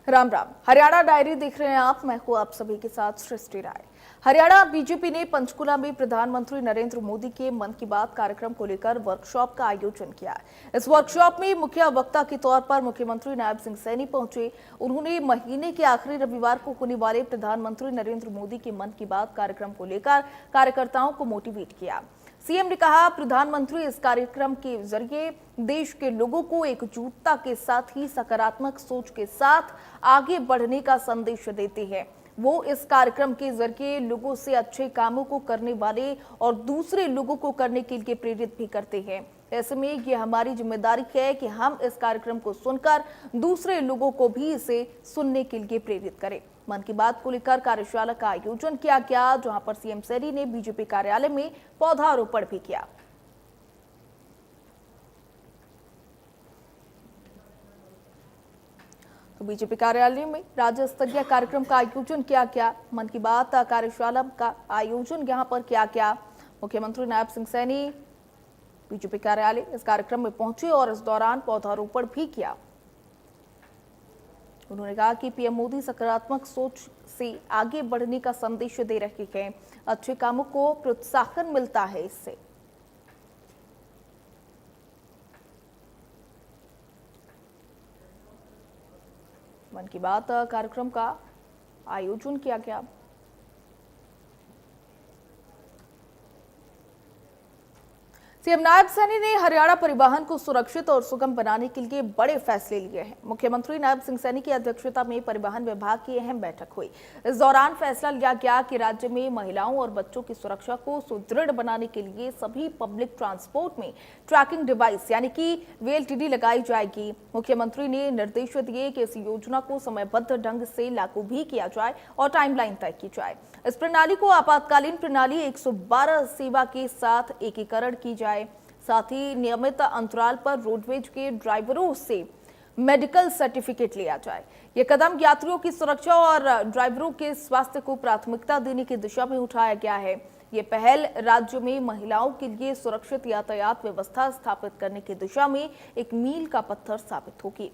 Ram Ram. Haryana diary देख रहे हैं आप। मैं हूं आप सभी के साथ सृष्टि राय। हरियाणा बीजेपी ने पंचकुला में प्रधानमंत्री नरेंद्र मोदी के मन की बात कार्यक्रम को लेकर वर्कशॉप का आयोजन किया। इस वर्कशॉप में मुख्य वक्ता के तौर पर मुख्यमंत्री नायब सिंह सैनी पहुंचे। उन्होंने महीने के आखिरी रविवार को होने वाले प्रधानमंत्री नरेंद्र मोदी के मन की बात कार्यक्रम को लेकर कार्यकर्ताओं को मोटिवेट किया। सीएम ने कहा, प्रधानमंत्री इस कार्यक्रम के जरिए देश के लोगों को एकजुटता के साथ ही सकारात्मक सोच के साथ आगे बढ़ने का संदेश देते हैं। वो इस कार्यक्रम के जरिए लोगों से अच्छे कामों को करने वाले और दूसरे लोगों को करने के लिए प्रेरित भी करते हैं। ऐसे में ये हमारी जिम्मेदारी है कि हम इस कार्यक्रम को सुनकर दूसरे लोगों को भी इसे सुनने के लिए प्रेरित करें। मन की बात को लेकर कार्यशाला का आयोजन किया गया, जहां पर सीएम सैनी ने बीजेपी कार्यालय में पौधारोपण भी किया। तो बीजेपी कार्यालय में राज्य स्तरीय कार्यक्रम का आयोजन किया गया। मन की बात कार्यशाला का आयोजन यहां पर किया गया। मुख्यमंत्री नायब सिंह सैनी बीजेपी कार्यालय इस कार्यक्रम में पहुंचे और इस दौरान पौधारोपण भी किया। उन्होंने कहा कि पीएम मोदी सकारात्मक सोच से आगे बढ़ने का संदेश दे रहे हैं। अच्छे कामों को प्रोत्साहन मिलता है इससे। मन की बात कार्यक्रम का आयोजन किया गया। सीएम नायब सैनी ने हरियाणा परिवहन को सुरक्षित और सुगम बनाने के लिए बड़े फैसले लिए हैं। मुख्यमंत्री नायब सिंह सैनी की अध्यक्षता में परिवहन विभाग की अहम बैठक हुई। इस दौरान फैसला लिया गया कि राज्य में महिलाओं और बच्चों की सुरक्षा को सुदृढ़ बनाने के लिए सभी पब्लिक ट्रांसपोर्ट में ट्रैकिंग डिवाइस यानी कि वीएलटीडी लगाई जाएगी। मुख्यमंत्री ने निर्देश दिए कि इस योजना को समयबद्ध ढंग से लागू भी किया जाए और टाइमलाइन तय की जाए। इस प्रणाली को आपातकालीन प्रणाली 112 सेवा के साथ एकीकरण की जाए। साथ ही नियमित अंतराल पर रोडवेज के ड्राइवरों से मेडिकल सर्टिफिकेट लिया जाए। ये कदम यात्रियों की सुरक्षा और ड्राइवरों के स्वास्थ्य को प्राथमिकता देने की दिशा में उठाया गया है। ये पहल राज्य में महिलाओं के लिए सुरक्षित यातायात व्यवस्था स्थापित करने की दिशा में एक मील का पत्थर साबित होगी।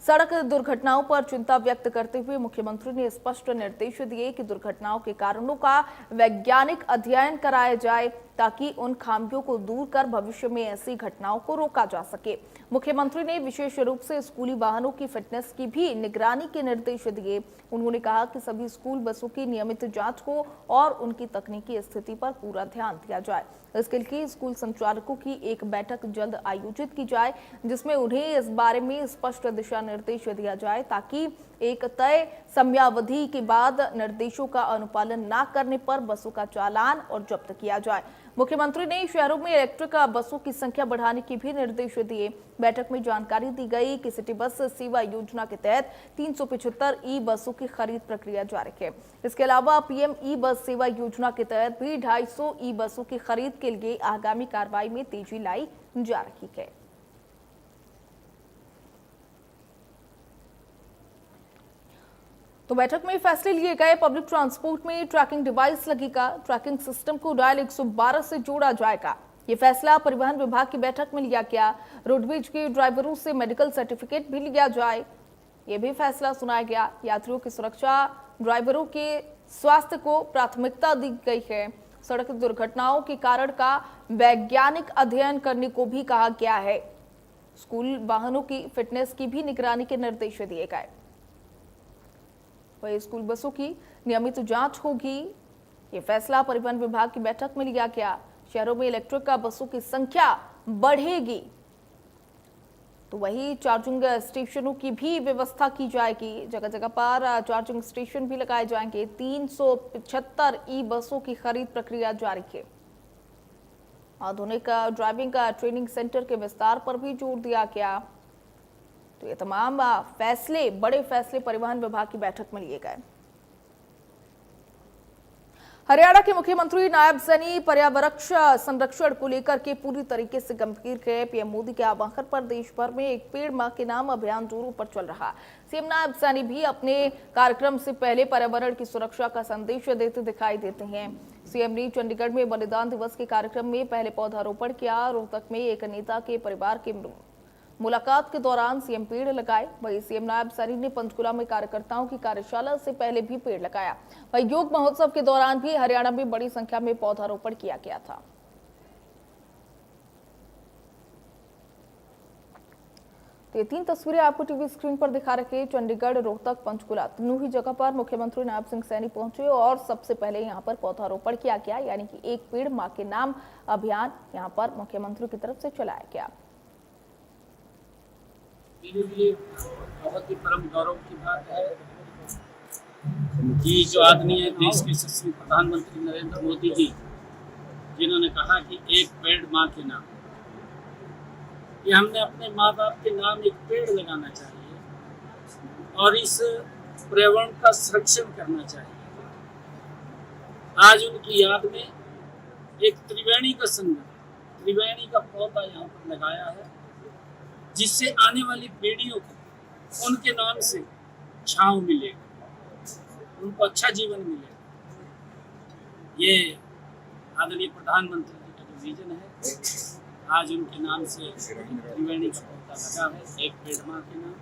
सड़क दुर्घटनाओं पर चिंता व्यक्त करते हुए मुख्यमंत्री ने स्पष्ट निर्देश दिए कि दुर्घटनाओं के कारणों का वैज्ञानिक अध्ययन कराया जाए ताकि उन खामियों को दूर कर भविष्य में ऐसी घटनाओं को रोका जा सके। मुख्यमंत्री ने विशेष रूप से स्कूली वाहनों की फिटनेस की भी निगरानी के निर्देश दिए। उन्होंने कहा कि सभी स्कूल बसों की नियमित जांच हो और उनकी तकनीकी स्थिति पर पूरा ध्यान दिया जाए। इसके लिए स्कूल संचालकों की एक बैठक जल्द आयोजित की जाए, जिसमें उन्हें इस बारे में स्पष्ट दिशा निर्देश दिया जाए ताकि एक तय समयावधि के बाद निर्देशों का अनुपालन न करने पर बसों का चालान और जब्त किया जाए। मुख्यमंत्री ने शहरों में इलेक्ट्रिक बसों की संख्या बढ़ाने के भी निर्देश दिए। बैठक में जानकारी दी गई कि सिटी बस सेवा योजना के तहत 375 ई बसों की खरीद प्रक्रिया जारी है। इसके अलावा पीएम ई बस सेवा योजना के तहत भी 250 ई बसों की खरीद के लिए आगामी कार्रवाई में तेजी लाई जा रही है। तो बैठक में फैसले लिए गए। पब्लिक ट्रांसपोर्ट में ट्रैकिंग डिवाइस लगेगा। ट्रैकिंग सिस्टम को डायल 112 से जोड़ा जाएगा। ये फैसला परिवहन विभाग की बैठक में लिया गया। रोडवेज के ड्राइवरों से मेडिकल सर्टिफिकेट भी लिया जाए, ये भी फैसला सुनाया गया। यात्रियों की सुरक्षा, ड्राइवरों के स्वास्थ्य को प्राथमिकता दी गई है। सड़क दुर्घटनाओं के कारण का वैज्ञानिक अध्ययन करने को भी कहा गया है। स्कूल वाहनों की फिटनेस की भी निगरानी के निर्देश दिए गए। वही स्कूल बसों की नियमित जांच होगी। ये फैसला परिवहन विभाग की बैठक में लिया गया। शहरों में इलेक्ट्रिक बसों की संख्या बढ़ेगी, तो वही चार्जिंग स्टेशनों की भी व्यवस्था की जाएगी। जगह जगह पर चार्जिंग स्टेशन भी लगाए जाएंगे। 375 ई बसों की खरीद प्रक्रिया जारी है। आधुनिक ड्राइविंग ट्रेनिंग सेंटर के विस्तार पर भी जोर दिया गया। तो ये तमाम फैसले, बड़े फैसले परिवहन विभाग की बैठक में लिए गए। हरियाणा के मुख्यमंत्री नायब सैनी पर्यावरण संरक्षण को लेकर के पूरी तरीके से गंभीर है। पीएम मोदी के आह्वान पर देश भर में एक पेड़ मां के नाम अभियान जोरों पर चल रहा। सीएम नायब सैनी भी अपने कार्यक्रम से पहले पर्यावरण की सुरक्षा का संदेश देते दिखाई देते हैं। सीएम ने चंडीगढ़ में बलिदान दिवस के कार्यक्रम में पहले पौधारोपण किया। रोहतक में एक नेता के परिवार के मुलाकात के दौरान सीएम पेड़ लगाए। वहीं सीएम नायब सैनी ने पंचकुला में कार्यकर्ताओं की कार्यशाला से पहले भी पेड़ लगाया। वहीं योग महोत्सव के दौरान भी हरियाणा में बड़ी संख्या में पौधारोपण किया गया था। तो ये 3 तस्वीरें आपको टीवी स्क्रीन पर दिखा रखे। चंडीगढ़, रोहतक, पंचकुला तीनों ही जगह पर मुख्यमंत्री नायब सिंह सैनी पहुंचे और सबसे पहले यहां पर पौधारोपण किया गया, यानी कि एक पेड़ मां के नाम अभियान यहां पर मुख्यमंत्री की तरफ से चलाया गया। मेरे लिए बहुत ही परम गौरव की बात है कि जो आदमी है देश के यशस्वी प्रधानमंत्री नरेंद्र मोदी जी, जिन्होंने कहा कि एक पेड़ मां के नाम, कि हमने अपने माँ बाप के नाम एक पेड़ लगाना चाहिए और इस पर्यावरण का संरक्षण करना चाहिए। आज उनकी याद में एक त्रिवेणी का संगम, त्रिवेणी का पौधा यहाँ पर लगाया है, जिससे आने वाली पीढ़ियों को उनके नाम से छांव मिलेगा, उनको अच्छा जीवन मिलेगा। ये आदरणीय प्रधानमंत्री जी का जो विजन है, आज उनके नाम से त्रिवेणी का पौधा लगा है, एक पेड़ मां के नाम,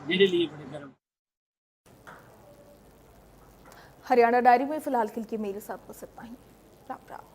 मेरे लिए बड़े गर्व। हरियाणा डायरी में फिलहाल के लिए मेरे साथ बस इतना ही। राम राम।